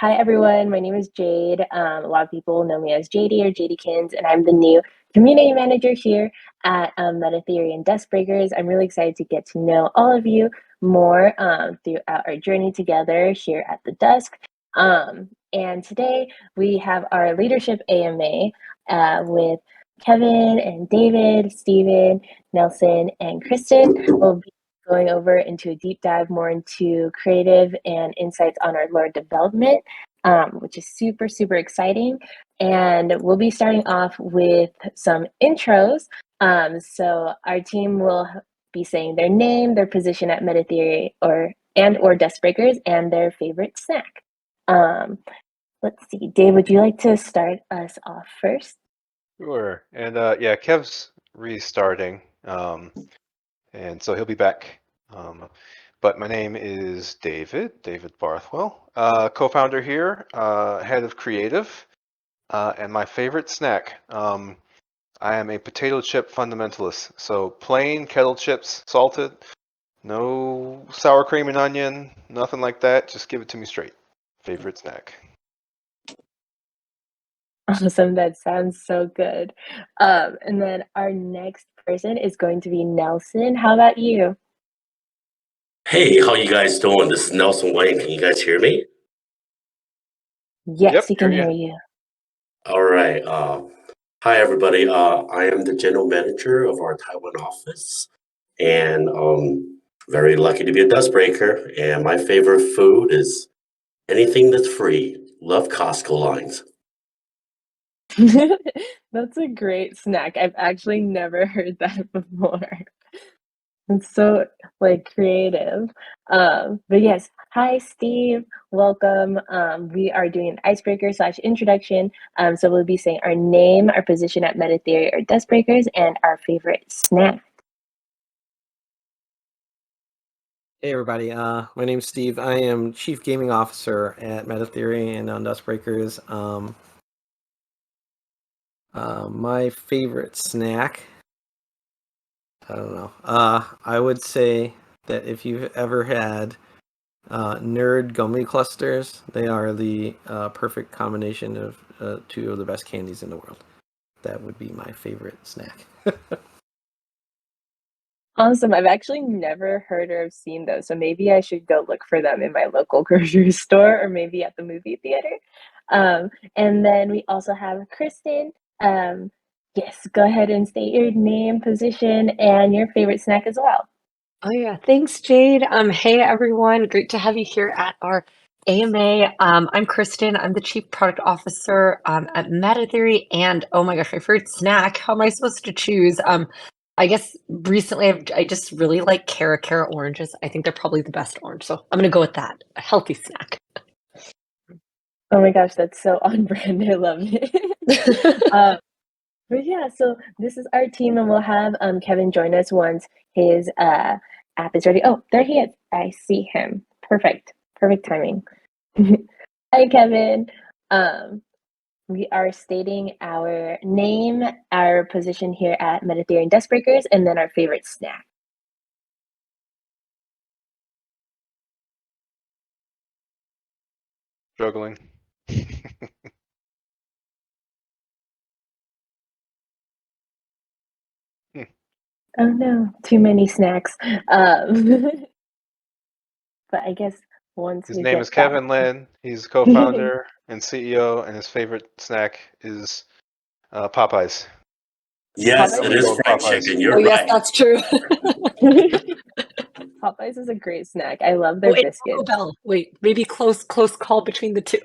Hi everyone, my name is Jade. A lot of people know me as JD or JDkins, and I'm the new community manager here at Meta Theory and DuskBreakers. I'm really excited to get to know all of you more throughout our journey together here at the Dusk. And today we have our leadership AMA with Kevin and David, Steven, Nelson, and Kristin. We'll be going over into a deep dive more into creative and insights on our lore development, which is super, super exciting. And we'll be starting off with some intros. So our team will be saying their name, their position at Meta Theory or DuskBreakers, and their favorite snack. Let's see, Dave, would you like to start us off first? Sure. And yeah, Kev's restarting, and so he'll be back. But my name is David Barthwell, co-founder here, head of creative, and my favorite snack. I am a potato chip fundamentalist, so plain kettle chips, salted, no sour cream and onion, nothing like that. Just give it to me straight. Favorite snack. Awesome, that sounds so good. And then our next person is going to be Nelson. How about you? Hey, how you guys doing? This is Nelson Wayne. Can you guys hear me? Yes, Yep, we can hear hear you. you. All right. Hi, everybody. I am the general manager of our Taiwan office, and very lucky to be a Dustbreaker. And my favorite food is anything that's free. Love Costco lines. That's a great snack. I've actually never heard that before. It's so creative. But yes, hi Steve, welcome. We are doing an icebreaker / introduction. So we'll be saying our name, our position at Meta Theory or DuskBreakers, and our favorite snack. Hey everybody, my name's Steve. I am Chief Gaming Officer at Meta Theory and on DuskBreakers. My favorite snack, I don't know. I would say that if you've ever had Nerd gummy clusters, they are the perfect combination of two of the best candies in the world. That would be my favorite snack. Awesome. I've actually never heard or have seen those, so maybe I should go look for them in my local grocery store or maybe at the movie theater. And then we also have Kristin. Yes, go ahead and state your name, position, and your favorite snack as well. Oh yeah, thanks, Jade. Hey everyone, great to have you here at our AMA. I'm Kristin. I'm the Chief Product Officer at Meta Theory, and oh my gosh, my favorite snack. How am I supposed to choose? I guess recently I just really like Cara oranges. I think they're probably the best orange, so I'm gonna go with that. A healthy snack. Oh my gosh, that's so on brand. I love it. But yeah, so this is our team, and we'll have Kevin join us once his app is ready. Oh, there he is. I see him. Perfect. Perfect timing. Hi, Kevin. We are stating our name, our position here at Meta Theory and DuskBreakers, and then our favorite snack. Struggling. Oh no, too many snacks. But I guess once His we name get is Kevin back. Lin. He's co-founder and CEO, and his favorite snack is Popeyes. Yes, Popeyes it is is Love fried Popeyes. chicken. You're Oh yes, right. that's true. Popeyes is a great snack. I love their Wait, biscuits. Taco Bell. Wait, maybe close call between the two.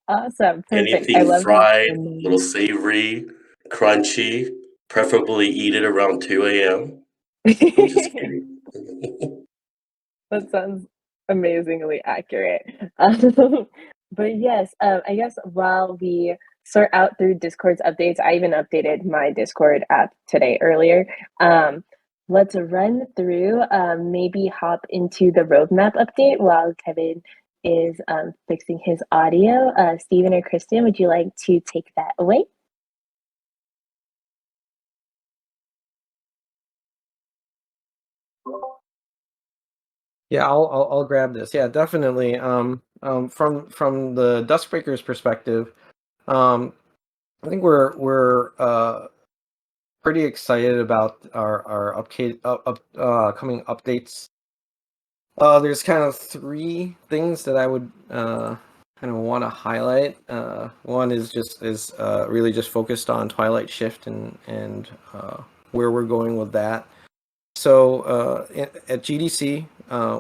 Awesome, perfect. I Anything love fried, the a name. little savory, crunchy, preferably eat it around 2 a.m. I'm just kidding. That sounds amazingly accurate. But yes, I guess while we sort out through Discord's updates, I even updated my Discord app today earlier. Let's run through, maybe hop into the roadmap update while Kevin is fixing his audio. Steven or Kristin, would you like to take that away? Yeah, I'll grab this. Yeah, definitely. From the DuskBreakers perspective, I think we're pretty excited about our coming updates. There's kind of three things that I would kind of want to highlight. One is really just focused on Twilight Shift and where we're going with that. So at GDC,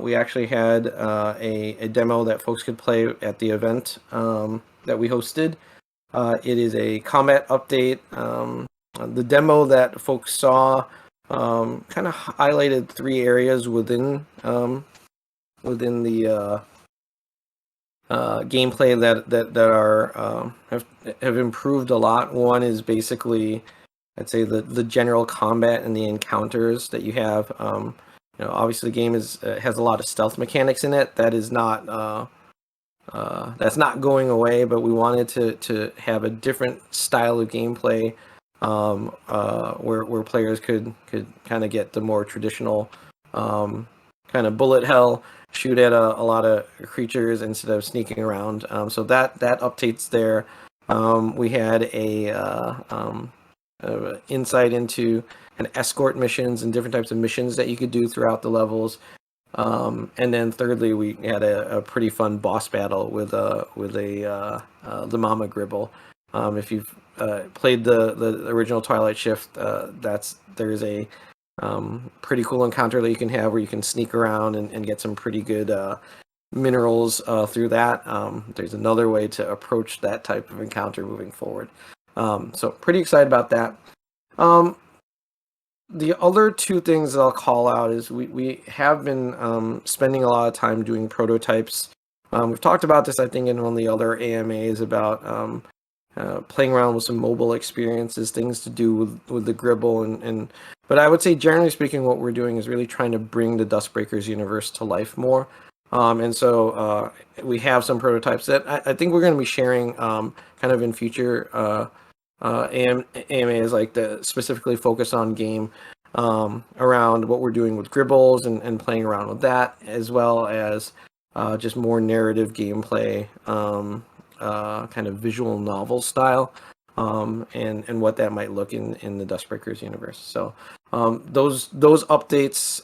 we actually had a demo that folks could play at the event that we hosted. It is a combat update. The demo that folks saw kind of highlighted three areas within the gameplay that are have improved a lot. One is basically, I'd say, the general combat and the encounters that you have. Obviously the game has a lot of stealth mechanics in it. That is not that's not going away, but we wanted to have a different style of gameplay where players could kind of get the more traditional kind of bullet hell, shoot at a lot of creatures instead of sneaking around. So that update's there. We had a insight into an escort missions and different types of missions that you could do throughout the levels. And then thirdly, we had a pretty fun boss battle with the Mama Gribble. If you've played the original Twilight Shift, there's a pretty cool encounter that you can have where you can sneak around and get some pretty good minerals through that. There's another way to approach that type of encounter moving forward. So pretty excited about that. The other two things that I'll call out is we have been spending a lot of time doing prototypes. We've talked about this, I think, in one of the other AMAs about playing around with some mobile experiences, things to do with the Gribble. But I would say, generally speaking, what we're doing is really trying to bring the DuskBreakers universe to life more. And so we have some prototypes that I think we're going to be sharing kind of in future AMAs, like the specifically focus on game around what we're doing with Gribbles and playing around with that, as well as just more narrative gameplay, kind of visual novel style, and what that might look in the DuskBreakers universe. So those updates,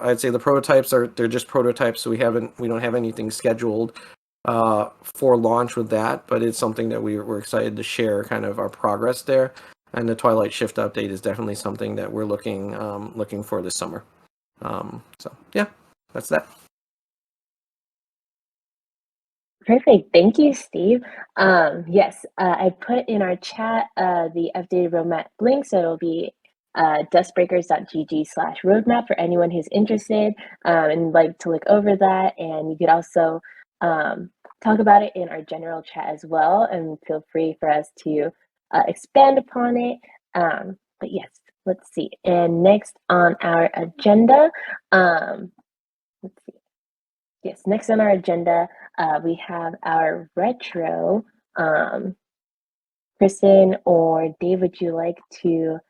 I'd say the prototypes they're just prototypes, so we don't have anything scheduled for launch with that, but it's something that we're excited to share kind of our progress there. And the Twilight Shift update is definitely something that we're looking for this summer. So yeah, that's that. Perfect. Thank you, Steve. Yes, I put in our chat the updated roadmap link, so it'll be dustbreakers.gg/roadmap for anyone who's interested and like to look over that. And you could also talk about it in our general chat as well, and feel free for us to expand upon it. But yes, let's see. And next on our agenda, let's see. Yes, next on our agenda, we have our retro. Kristin or Dave, would you like to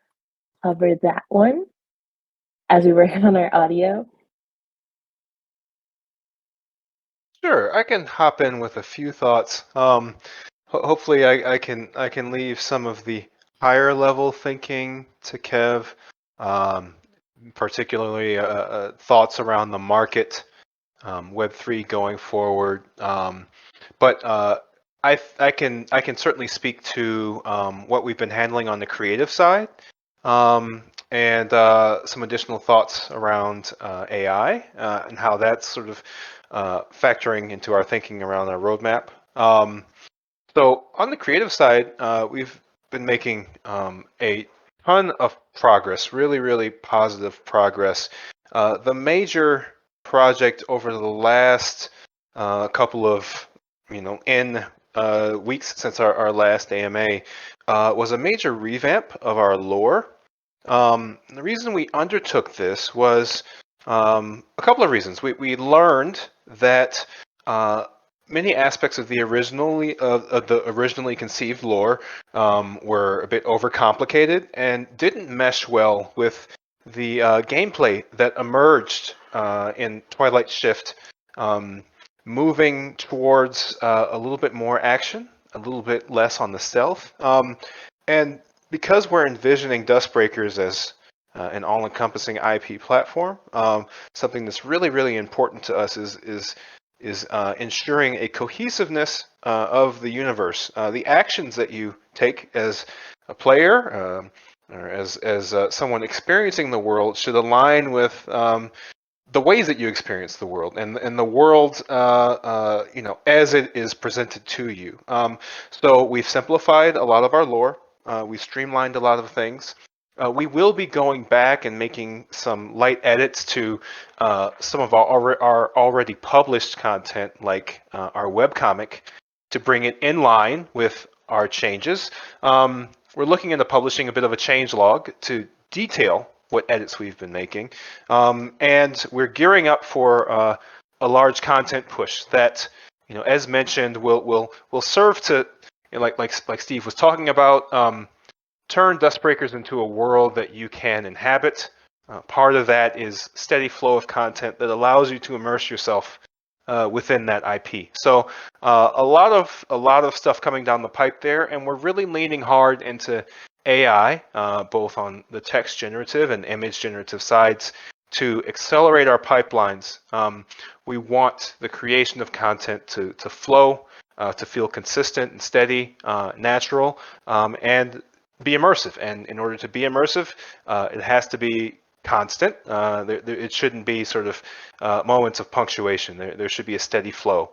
cover that one as we work on our audio? Sure, I can hop in with a few thoughts. Hopefully, I can leave some of the higher level thinking to Kev, particularly thoughts around the market, Web3 going forward. But I can certainly speak to what we've been handling on the creative side, and some additional thoughts around AI and how that's sort of factoring into our thinking around our roadmap. So on the creative side, we've been making a ton of progress, really positive progress. The major project over the last couple of weeks since our last AMA was a major revamp of our lore. The reason we undertook this was a couple of reasons. We learned that many aspects of the originally conceived lore were a bit overcomplicated and didn't mesh well with gameplay that emerged in Twilight Shift, moving towards a little bit more action, a little bit less on the stealth. And because we're envisioning DuskBreakers as an all-encompassing IP platform, something that's really, really important to us is ensuring a cohesiveness of the universe. The actions that you take as a player or as someone experiencing the world should align with the ways that you experience the world and the world, as it is presented to you. So we've simplified a lot of our lore. We've streamlined a lot of things. We will be going back and making some light edits to some of our already published content, like our webcomic, to bring it in line with our changes. We're looking into publishing a bit of a change log to detail what edits we've been making, and we're gearing up for a large content push that, as mentioned, will serve to, like Steve was talking about, turn DuskBreakers into a world that you can inhabit. Part of that is steady flow of content that allows you to immerse yourself within that IP. So a lot of stuff coming down the pipe there, and we're really leaning hard into AI, both on the text generative and image generative sides, to accelerate our pipelines. We want the creation of content to flow, to feel consistent and steady, natural, and be immersive. And in order to be immersive, it has to be constant. It shouldn't be sort of moments of punctuation. There should be a steady flow.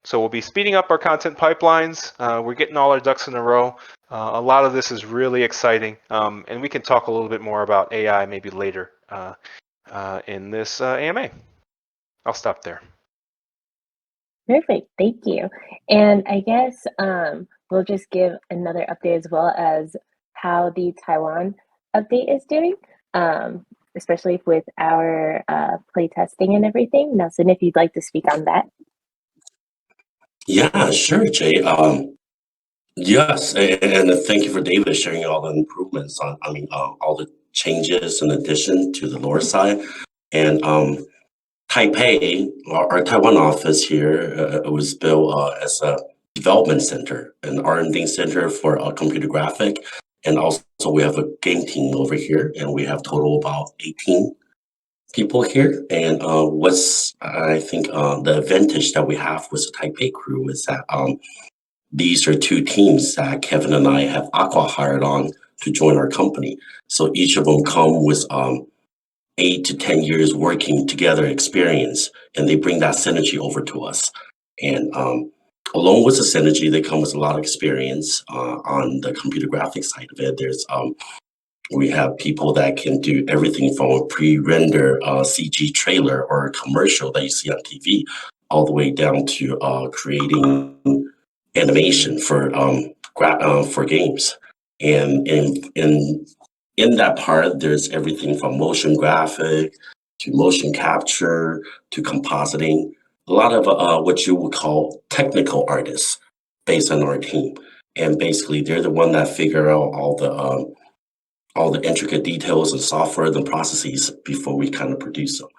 So we'll be speeding up our content pipelines. We're getting all our ducks in a row. A lot of this is really exciting, and we can talk a little bit more about AI maybe later in this AMA. I'll stop there. Perfect, thank you. And I guess we'll just give another update as well as how the Taiwan update is doing, especially with our play testing and everything. Nelson, if you'd like to speak on that. Yeah, sure, Jay. Yes, and thank you for David sharing all the improvements all the changes in addition to the lore side. And Taipei, our Taiwan office here, was built as a development center, an R&D center for computer graphic. And also we have a game team over here, and we have total about 18 people here. And I think the advantage that we have with the Taipei crew is that these are two teams that Kevin and I have hired on to join our company. So each of them come with 8 to 10 years working together experience, and they bring that synergy over to us. And along with the synergy, they come with a lot of experience on the computer graphics side of it. We have people that can do everything from a pre-render CG trailer or a commercial that you see on TV, all the way down to creating animation for games. And in that part, there's everything from motion graphic to motion capture to compositing. A lot of what you would call technical artists based on our team. And basically, they're the one that figure out all the intricate details and software and processes before we kind of produce them.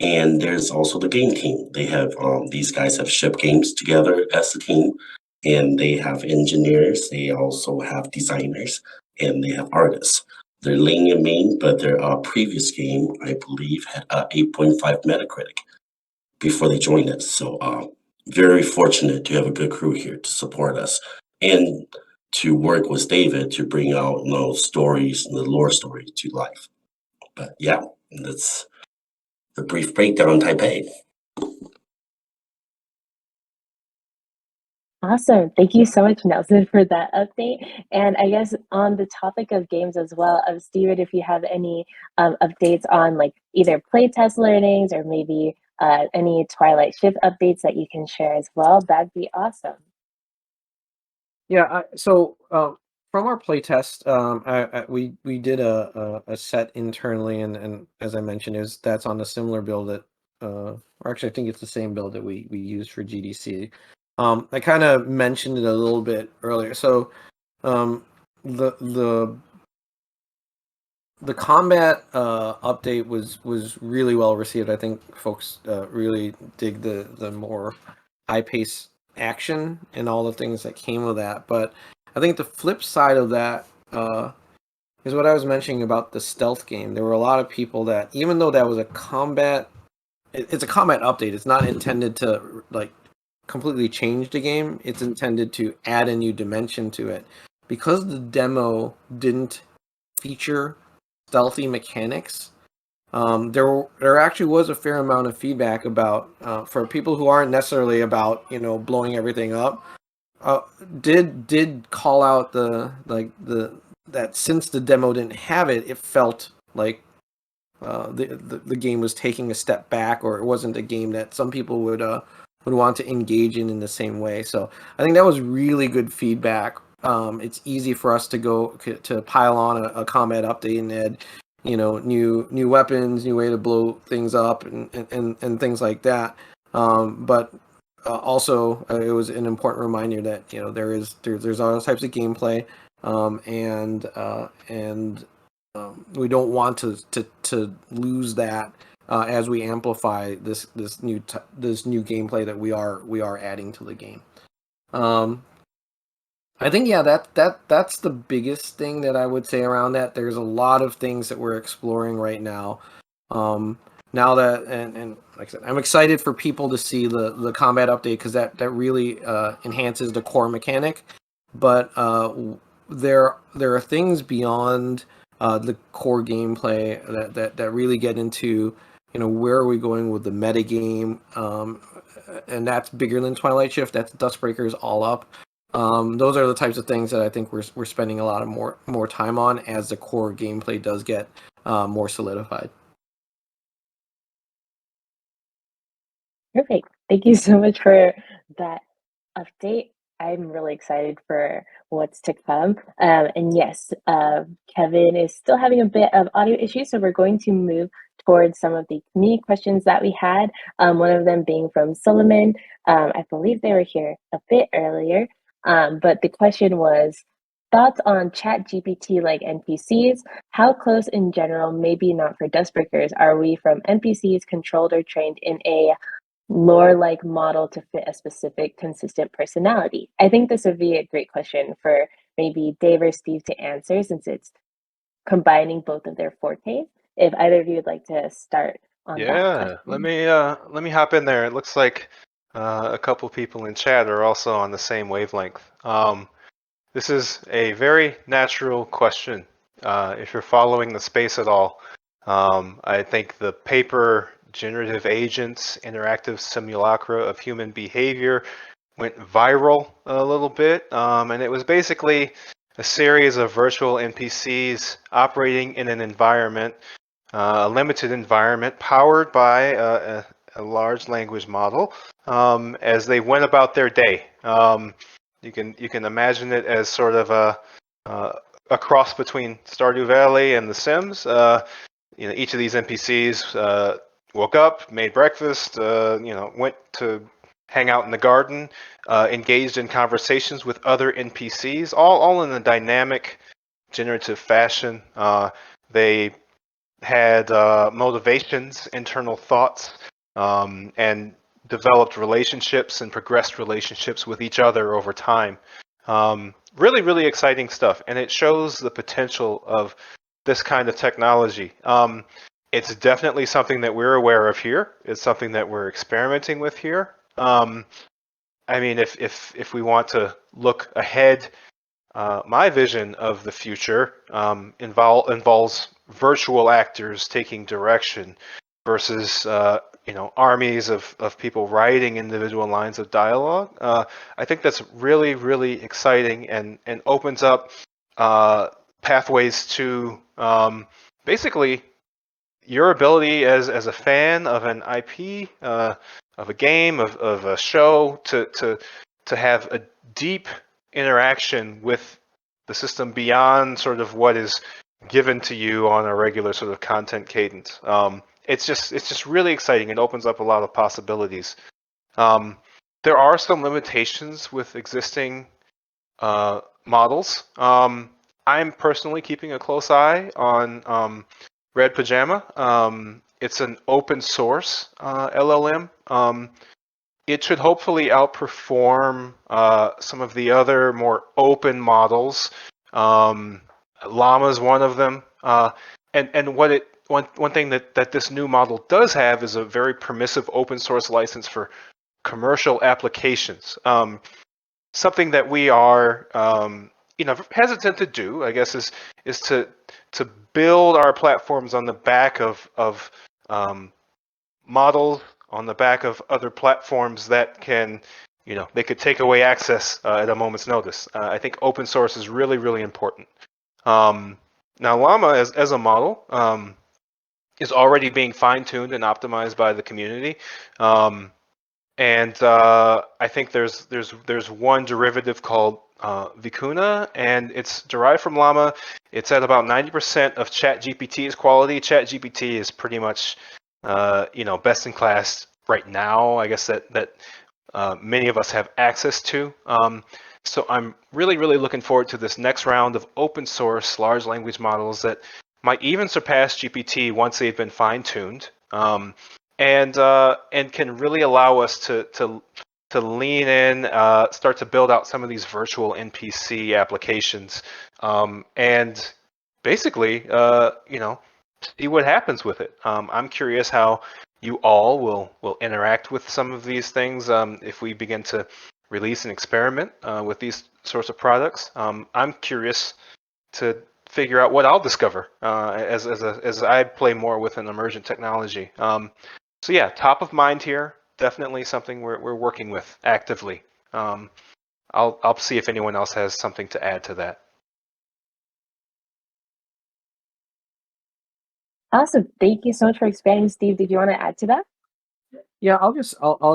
And there's also the game team. They have these guys have shipped games together as a team, and they have engineers. They also have designers, and they have artists. They're lean and mean, but their previous game, I believe, had 8.5 Metacritic before they joined us. So very fortunate to have a good crew here to support us and to work with David to bring out stories and the lore story to life. But yeah, that's the brief breakdown on Taipei. Awesome. Thank you so much, Nelson, for that update. And I guess on the topic of games as well, Steven, if you have any updates on like either playtest learnings or maybe any Twilight Shift updates that you can share as well, that'd be awesome. Yeah, so from our playtest, we did a set internally, and as I mentioned, that's on a similar build that, or actually, I think it's the same build that we used for GDC. I kind of mentioned it a little bit earlier. So the the combat update was really well received. I think folks really dig the more high pace action and all the things that came with that. But I think the flip side of that is what I was mentioning about the stealth game. There were a lot of people that, even though that was a combat, it's a combat update. It's not intended to like completely change the game. It's intended to add a new dimension to it. Because the demo didn't feature stealthy mechanics, there actually was a fair amount of feedback about for people who aren't necessarily about blowing everything up. Did call out that since the demo didn't have it, it felt like the game was taking a step back, or it wasn't a game that some people would want to engage in the same way. So I think that was really good feedback. It's easy for us to pile on a combat update and add new weapons, new way to blow things up, and things like that. But also, it was an important reminder that there's all types of gameplay, and we don't want to lose that as we amplify this new gameplay that we are adding to the game. I think that's the biggest thing that I would say around that. There's a lot of things that we're exploring right now. Now that and like I said, I'm excited for people to see the combat update, because that really enhances the core mechanic. But there are things beyond the core gameplay that really get into where are we going with the meta game, and that's bigger than Twilight Shift. That's DuskBreakers all up. Those are the types of things that I think we're spending a lot of more time on as the core gameplay does get more solidified. Perfect. Thank you so much for that update. I'm really excited for what's to come. And yes, Kevin is still having a bit of audio issues, so we're going to move towards some of the community questions that we had. One of them being from Solomon. I believe they were here a bit earlier, but the question was, thoughts on ChatGPT like NPCs? How close in general, maybe not for DuskBreakers, are we from NPCs controlled or trained in a lore-like model to fit a specific consistent personality? I think this would be a great question for maybe Dave or Steve to answer, since it's combining both of their fortes. If either of you would like to start on that Yeah, question. let me hop in there. It looks like a couple people in chat are also on the same wavelength. This is a very natural question. If you're following the space at all, I think the paper Generative Agents, Interactive Simulacra of Human Behavior went viral a little bit, and it was basically a series of virtual NPCs operating in an environment, a limited environment powered by a large language model, as they went about their day. You can imagine it as sort of a cross between Stardew Valley and The Sims. Each of these NPCs woke up, made breakfast, went to hang out in the garden, engaged in conversations with other NPCs, all in a dynamic, generative fashion. They had motivations, internal thoughts, and developed relationships and progressed relationships with each other over time. Really, really exciting stuff, and it shows the potential of this kind of technology. It's definitely something that we're aware of here. It's something that we're experimenting with here. I mean, if we want to look ahead, my vision of the future involves virtual actors taking direction versus armies of people writing individual lines of dialogue. I think that's really, really exciting and opens up pathways to basically your ability as a fan of an IP, of a game, of a show, to have a deep interaction with the system beyond sort of what is given to you on a regular sort of content cadence. It's just really exciting. It opens up a lot of possibilities. There are some limitations with existing models. I'm personally keeping a close eye on Red Pajama. It's an open source LLM. It should hopefully outperform some of the other more open models. Llama is one of them. And one thing that this new model does have is a very permissive open source license for commercial applications. Something that we are hesitant to do, I guess, is to build our platforms on the back of models, on the back of other platforms that can, they could take away access at a moment's notice. I think open source is really, really important. Now, Llama as a model is already being fine-tuned and optimized by the community. And I think there's one derivative called Vicuna, and it's derived from Llama. It's at about 90% of ChatGPT's quality. ChatGPT is pretty much best in class right now. I guess that many of us have access to. So I'm really, really looking forward to this next round of open source large language models that might even surpass GPT once they've been fine-tuned. And can really allow us to lean in, start to build out some of these virtual NPC applications, and basically, see what happens with it. I'm curious how you all will interact with some of these things if we begin to release and experiment with these sorts of products. I'm curious to figure out what I'll discover as I play more with an emergent technology. So yeah, top of mind here. Definitely something we're working with actively. I'll see if anyone else has something to add to that. Awesome. Thank you so much for expanding, Steve. Did you want to add to that? Yeah, I'll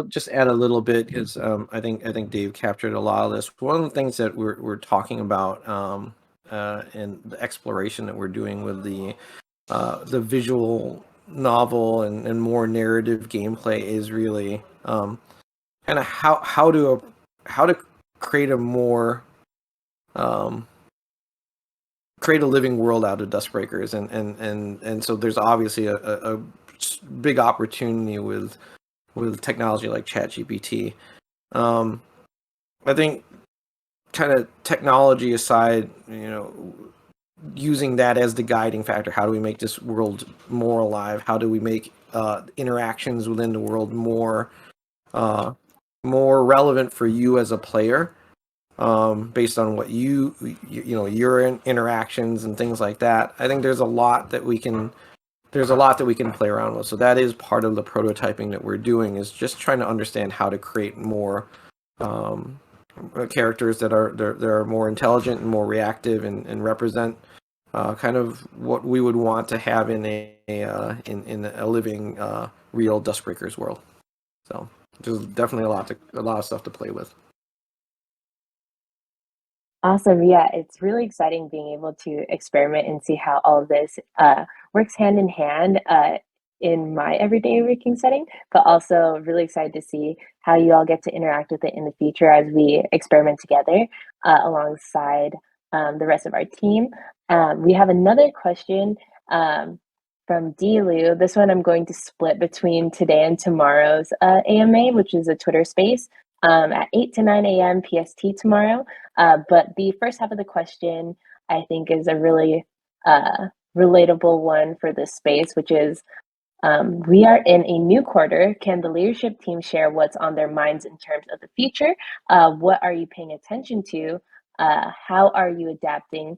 just add a little bit because I think Dave captured a lot of this. One of the things that we're talking about and the exploration that we're doing with the visual novel and more narrative gameplay is really kind of how to create a more create a living world out of DuskBreakers, and so there's obviously a big opportunity with technology like ChatGPT. I think kind of technology aside, using that as the guiding factor, how do we make this world more alive? How do we make interactions within the world more relevant for you as a player, based on what your interactions and things like that? I think there's a lot that we can play around with. So that is part of the prototyping that we're doing, is just trying to understand how to create more characters that are more intelligent and more reactive and represent kind of what we would want to have in a living real DuskBreakers world. So there's definitely a lot of stuff to play with. Awesome. Yeah, it's really exciting being able to experiment and see how all of this works hand in hand in my everyday working setting, but also really excited to see how you all get to interact with it in the future as we experiment together alongside the rest of our team. We have another question from Delu. This one I'm going to split between today and tomorrow's AMA, which is a Twitter space. At 8 to 9 a.m. PST tomorrow. But the first half of the question, I think, is a really relatable one for this space, which is, we are in a new quarter. Can the leadership team share what's on their minds in terms of the future? What are you paying attention to? How are you adapting?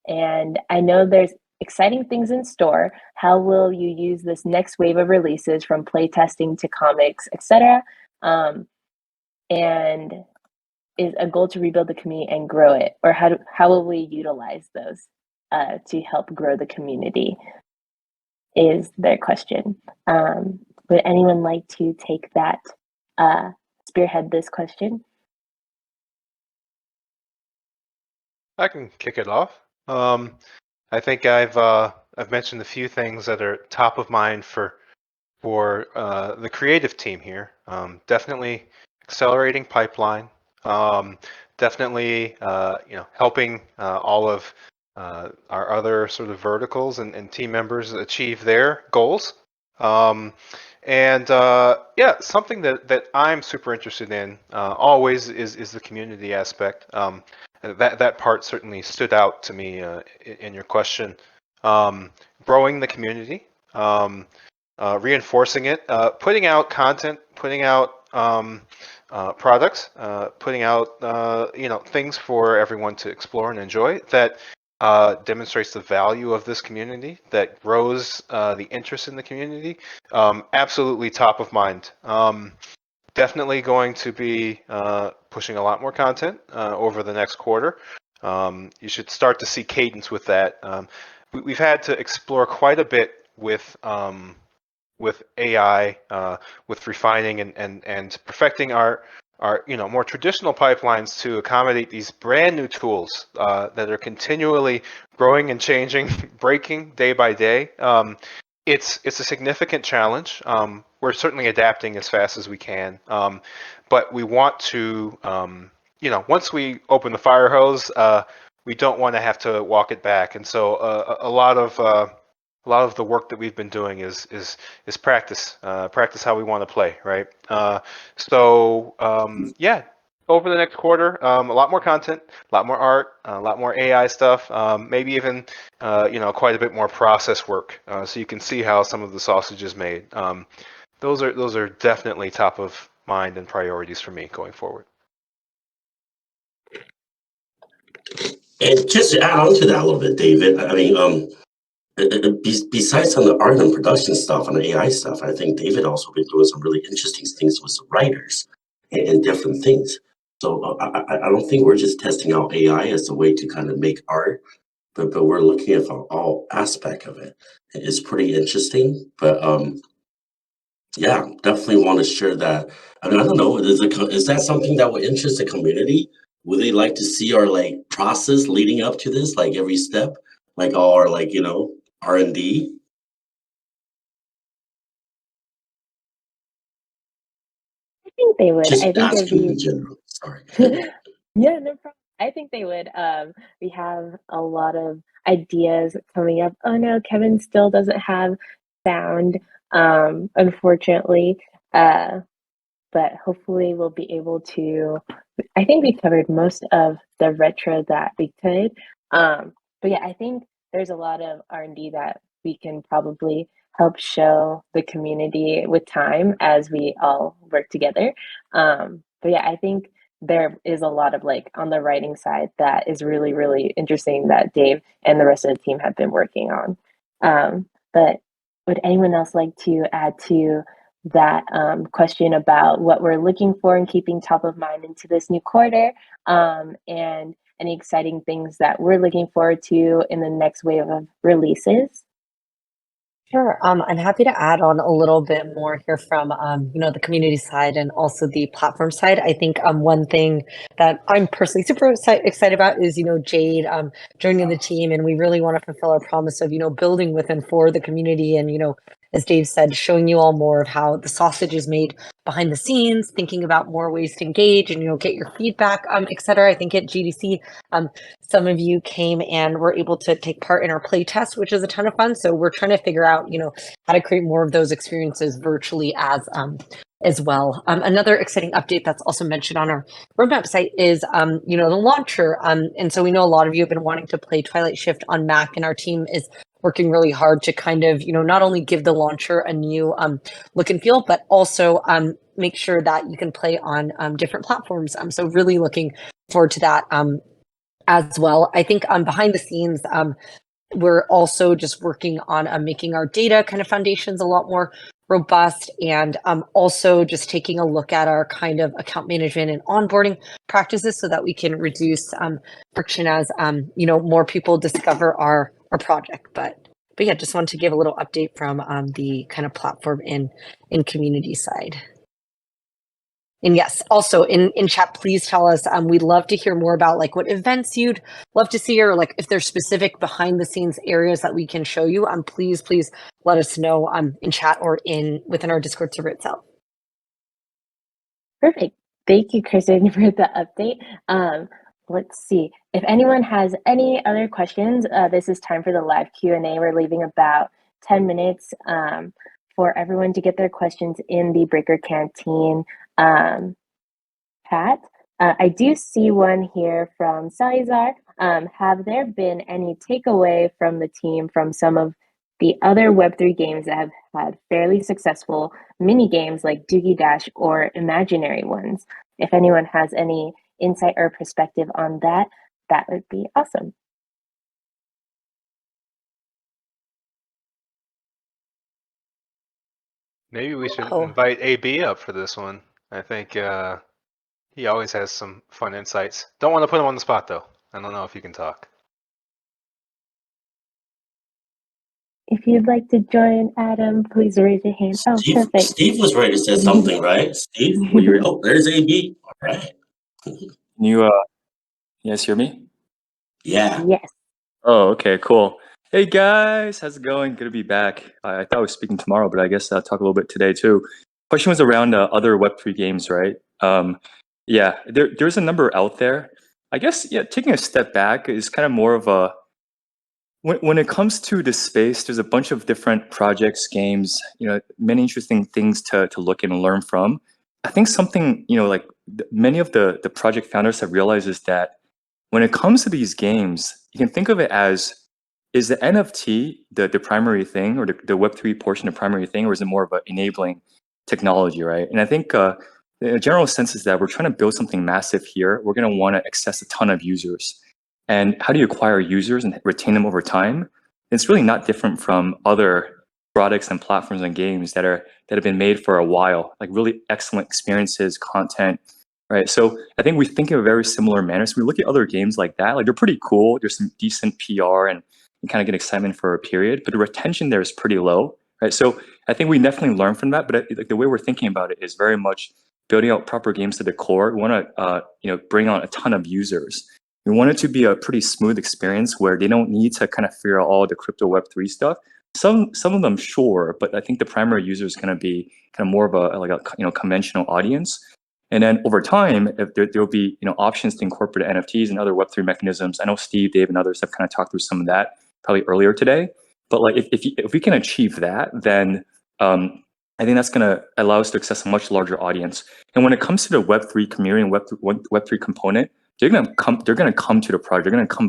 And I know there's exciting things in store. How will you use this next wave of releases, from playtesting to comics, etc.? And is a goal to rebuild the community and grow it, or how will we utilize those to help grow the community, is their question. Would anyone like to take that, spearhead this question? I can kick it off. I think I've mentioned a few things that are top of mind for the creative team here. Definitely accelerating pipeline. Definitely, helping all of our other sort of verticals and team members achieve their goals. Yeah, something that I'm super interested in always is the community aspect. That part certainly stood out to me in your question. Growing the community, reinforcing it, putting out content, putting out products, putting out things for everyone to explore and enjoy that demonstrates the value of this community, that grows the interest in the community. Absolutely top of mind. Definitely going to be pushing a lot more content over the next quarter. You should start to see cadence with that. We've had to explore quite a bit with AI, with refining and perfecting our more traditional pipelines to accommodate these brand new tools that are continually growing and changing, breaking day by day. It's a significant challenge. We're certainly adapting as fast as we can, but we want to, once we open the fire hose, we don't want to have to walk it back. And so a lot of the work that we've been doing is practice how we want to play, right? Yeah, over the next quarter, a lot more content, a lot more art, a lot more AI stuff, maybe even quite a bit more process work, so you can see how some of the sausage is made. Those are definitely top of mind and priorities for me going forward. And just to add on to that a little bit, David, I mean, besides on the art and production stuff and the AI stuff, I think David also been doing some really interesting things with some writers and different things. So I don't think we're just testing out AI as a way to kind of make art, but we're looking at all aspect of it. It's pretty interesting, but yeah, definitely want to share that. I mean, I don't know, is that something that would interest the community? Would they like to see our process leading up to this, like every step, like our R&D? I think they would. Just I think it'd asking be in general. Sorry. yeah, no problem. I think they would. We have a lot of ideas coming up. Oh no, Kevin still doesn't have sound, unfortunately. But hopefully we'll be able to. I think we covered most of the retro that we could. But yeah, I think there's a lot of R&D that we can probably help show the community with time as we all work together. But yeah, I think there is a lot of on the writing side that is really, really interesting that Dave and the rest of the team have been working on. But would anyone else like to add to that question about what we're looking for and keeping top of mind into this new quarter, and any exciting things that we're looking forward to in the next wave of releases? Sure. I'm happy to add on a little bit more here from, the community side and also the platform side. I think one thing that I'm personally super excited about is, Jade joining the team, and we really want to fulfill our promise of, building with and for the community, and, as Dave said, showing you all more of how the sausage is made behind the scenes, thinking about more ways to engage and, get your feedback, et cetera. I think at GDC, some of you came and were able to take part in our play test, which is a ton of fun. So we're trying to figure out, how to create more of those experiences virtually as well. Another exciting update that's also mentioned on our roadmap site is, the launcher. And so we know a lot of you have been wanting to play Twilight Shift on Mac, and our team is working really hard to kind of, not only give the launcher a new look and feel, but also make sure that you can play on different platforms. So really looking forward to that as well. I think behind the scenes, we're also just working on making our data kind of foundations a lot more robust, and also just taking a look at our kind of account management and onboarding practices so that we can reduce friction as more people discover our project. But yeah, just wanted to give a little update from the kind of platform in community side. And yes, also in chat, please tell us, we'd love to hear more about what events you'd love to see, or if there's specific behind the scenes areas that we can show you, please let us know in chat or within our Discord server itself. Perfect. Thank you, Kristin, for the update. let's see. If anyone has any other questions, this is time for the live Q&A. We're leaving about 10 minutes for everyone to get their questions in the Breaker Canteen chat. I do see one here from Salazar. Have there been any takeaway from the team from some of the other Web3 games that have had fairly successful mini games like Doogie Dash or imaginary ones? If anyone has any insight or perspective on that, that would be awesome. Maybe we should invite AB up for this one. I think he always has some fun insights. Don't want to put him on the spot though. I don't know if he can talk. If you'd like to join, Adam, please raise your hand. Oh, perfect. Steve was ready to say something, right? Steve, oh, there's AB. All right. Can you guys hear me? Yeah. Yes. Oh, okay, cool. Hey guys, how's it going? Good to be back. I thought I was speaking tomorrow, but I guess I'll talk a little bit today too. Question was around other Web3 games, right? Yeah, there's a number out there. I guess, yeah, taking a step back is kind of more of a, when it comes to this space, there's a bunch of different projects, games, many interesting things to look and learn from. I think something, like many of the project founders have realized is that when it comes to these games, you can think of it as, is the NFT the primary thing, or the Web3 portion the primary thing, or is it more of an enabling technology, right? And I think the general sense is that we're trying to build something massive here. We're going to want to access a ton of users. And how do you acquire users and retain them over time? It's really not different from other products and platforms and games that have been made for a while, like really excellent experiences, content, right? So I think we think in a very similar manner. So we look at other games like that, like they're pretty cool. There's some decent PR and you kind of get excitement for a period, but the retention there is pretty low, right? So I think we definitely learn from that. But like the way we're thinking about it is very much building out proper games to the core. We want to bring on a ton of users. We want it to be a pretty smooth experience where they don't need to kind of figure out all the crypto Web3 stuff. Some of them, sure, but I think the primary user is going to be kind of more of a conventional audience. And then over time, if there'll be options to incorporate NFTs and other Web3 mechanisms. I know Steve, Dave, and others have kind of talked through some of that probably earlier today. But like if we can achieve that, then I think that's going to allow us to access a much larger audience. And when it comes to the Web3 community and Web3 component, they're gonna come to the project. They're gonna come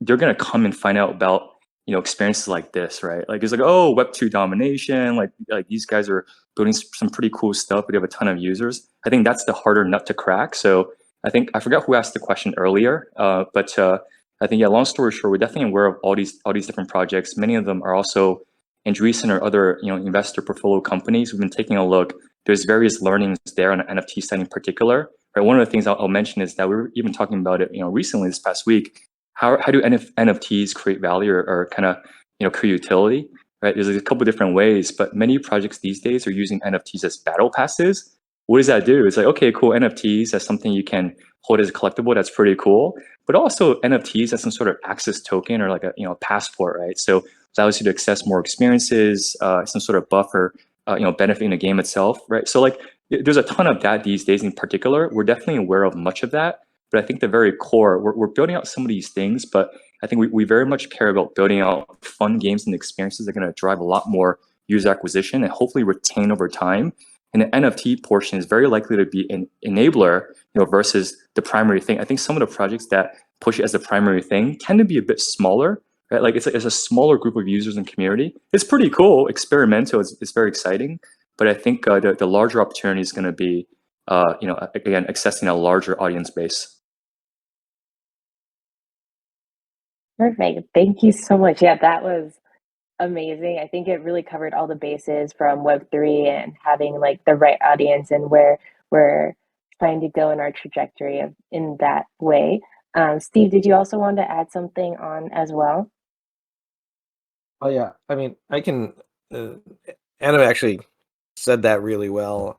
they're gonna come and find out about experiences like this, right? Like it's like, oh, Web2 domination, like these guys are building some pretty cool stuff. We have a ton of users. I think that's the harder nut to crack. So I think I forgot who asked the question earlier, but I think, yeah, long story short, we're definitely aware of all these different projects. Many of them are also Andreessen or other investor portfolio companies. We've been taking a look. There's various learnings there on the NFT side in particular. Right? One of the things I'll mention is that we were even talking about it recently this past week. How do NFTs create value or kind of create utility? Right? There's a couple different ways, but many projects these days are using NFTs as battle passes. What does that do? It's like, okay, cool, NFTs as something you can hold as a collectible. That's pretty cool. But also NFTs as some sort of access token or like a passport, right? So it allows you to access more experiences, some sort of buffer, benefiting the game itself, right? So like there's a ton of that these days in particular. We're definitely aware of much of that. But I think the very core, we're building out some of these things, but I think we very much care about building out fun games and experiences that are going to drive a lot more user acquisition and hopefully retain over time. And the NFT portion is very likely to be an enabler, versus the primary thing. I think some of the projects that push it as the primary thing tend to be a bit smaller, right? Like it's a smaller group of users and community. It's pretty cool, experimental. It's very exciting, but I think the larger opportunity is going to be, again, accessing a larger audience base. Perfect. Thank you so much. Yeah, that was amazing. I think it really covered all the bases from Web3 and having like the right audience and where we're trying to go in our trajectory in that way. Steve, did you also want to add something on as well? Oh yeah, I mean, I can. Anna actually said that really well.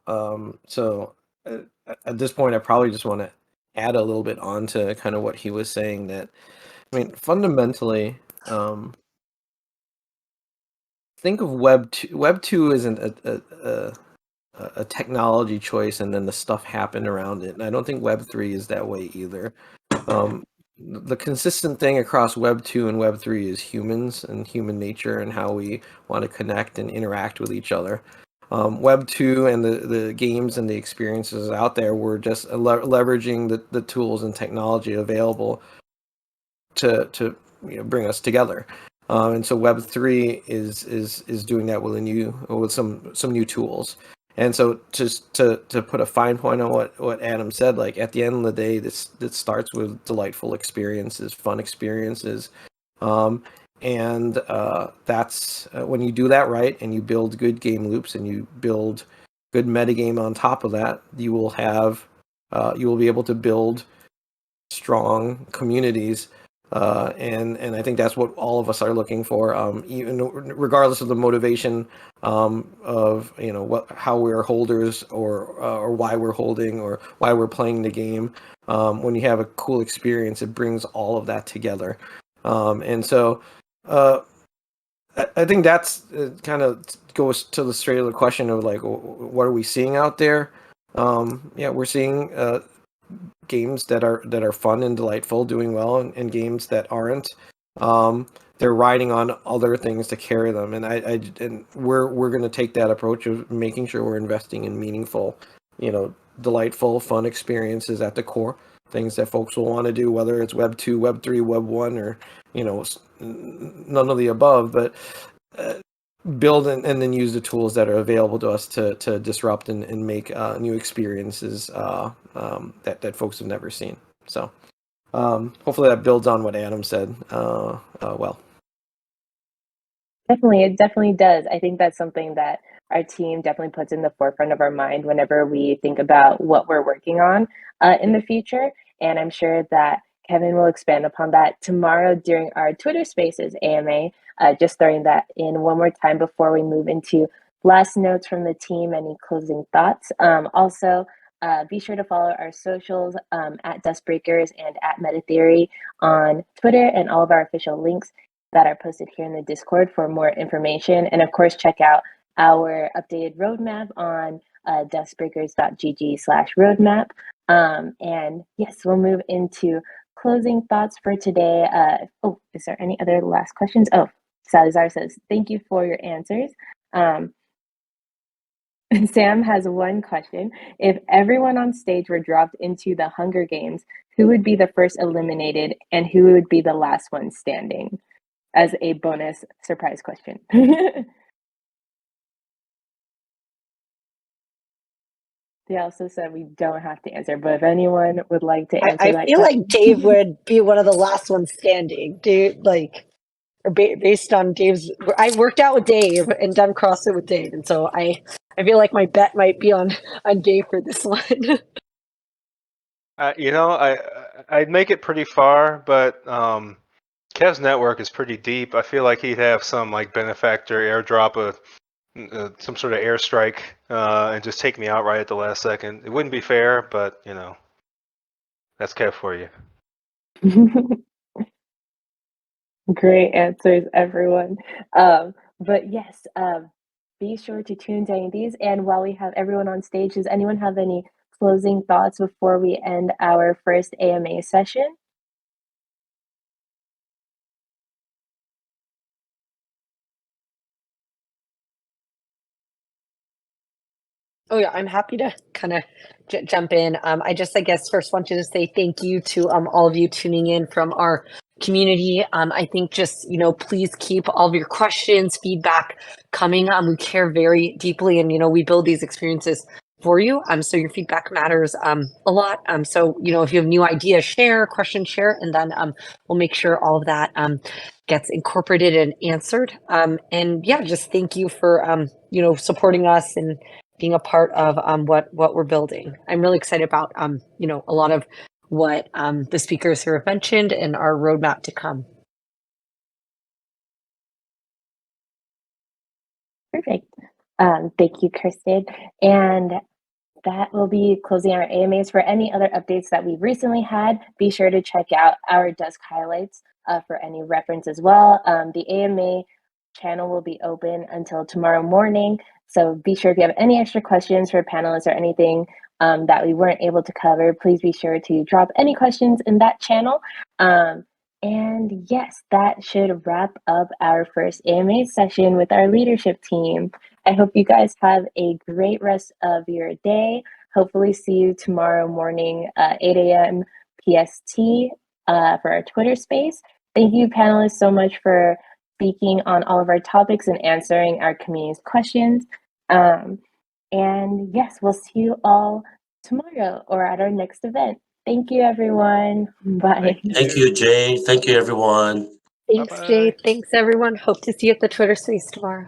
So at this point, I probably just want to add a little bit on to kind of what he was saying. That I mean, fundamentally, think of Web 2. Web 2 isn't a technology choice, and then the stuff happened around it. And I don't think Web3 is that way either. The consistent thing across Web 2 and Web 3 is humans and human nature and how we want to connect and interact with each other. Web 2 and the games and the experiences out there were just leveraging the tools and technology available to bring us together. And so Web 3 is doing that with some new tools. And so just to put a fine point on what Adam said, like at the end of the day, this starts with delightful experiences, fun experiences. And that's when you do that right and you build good game loops and you build good metagame on top of that, you will be able to build strong communities. And I think that's what all of us are looking for, even regardless of the motivation of how we're holders or why we're holding or why we're playing the game. When you have a cool experience, it brings all of that together. And so I think that's kind of goes to the straight of the question of like, what are we seeing out there? We're seeing games that are fun and delightful, doing well, and games that aren't. They're riding on other things to carry them, and we're going to take that approach of making sure we're investing in meaningful, delightful, fun experiences at the core, things that folks will want to do, whether it's Web 2, Web 3, Web 1, or none of the above, but build and then use the tools that are available to us to disrupt and make new experiences that folks have never seen. So hopefully that builds on what Adam said well. Definitely, it definitely does. I think that's something that our team definitely puts in the forefront of our mind whenever we think about what we're working on in the future. And I'm sure that Kevin will expand upon that tomorrow during our Twitter Spaces AMA. Just throwing that in one more time before we move into last notes from the team, any closing thoughts. Also, be sure to follow our socials at DuskBreakers and at MetaTheory on Twitter, and all of our official links that are posted here in the Discord for more information. And of course, check out our updated roadmap on duskbreakers.gg/roadmap. And yes, we'll move into closing thoughts for today. Is there any other last questions? Oh, Salazar says, thank you for your answers. Sam has one question. If everyone on stage were dropped into the Hunger Games, who would be the first eliminated and who would be the last one standing? As a bonus surprise question. They also said we don't have to answer, but if anyone would like to answer I feel like Dave would be one of the last ones standing. Dave, based on Dave's, I worked out with Dave and done CrossFit with Dave, and so I feel like my bet might be on Dave for this one. I'd make it pretty far, but Kev's network is pretty deep. I feel like he'd have some like benefactor airdrop some sort of airstrike and just take me out right at the last second. It wouldn't be fair, but that's Kev for you. Great answers, everyone. But yes, be sure to tune to any of these. And while we have everyone on stage, does anyone have any closing thoughts before we end our first AMA session? Oh yeah, I'm happy to kind of jump in. I guess first want to say thank you to all of you tuning in from our community. I think just please keep all of your questions, feedback coming. We care very deeply, and we build these experiences for you. So your feedback matters a lot. So if you have new ideas, share, questions, share, and then we'll make sure all of that gets incorporated and answered. And yeah, just thank you for supporting us and being a part of what we're building. I'm really excited about a lot of what the speakers here have mentioned and our roadmap to come. Perfect. Thank you, Kristin. And that will be closing our AMAs. For any other updates that we've recently had, be sure to check out our Dusk highlights for any reference as well. The AMA channel will be open until tomorrow morning. So be sure if you have any extra questions for panelists or anything that we weren't able to cover, please be sure to drop any questions in that channel. And yes, that should wrap up our first AMA session with our leadership team. I hope you guys have a great rest of your day. Hopefully see you tomorrow morning, 8 a.m. PST for our Twitter space. Thank you, panelists, so much for speaking on all of our topics and answering our community's questions. And yes, we'll see you all tomorrow or at our next event. Thank you, everyone. Bye. Thank you, Jay. Thank you, everyone. Thanks, Bye-bye. Jade. Thanks, everyone. Hope to see you at the Twitter space tomorrow.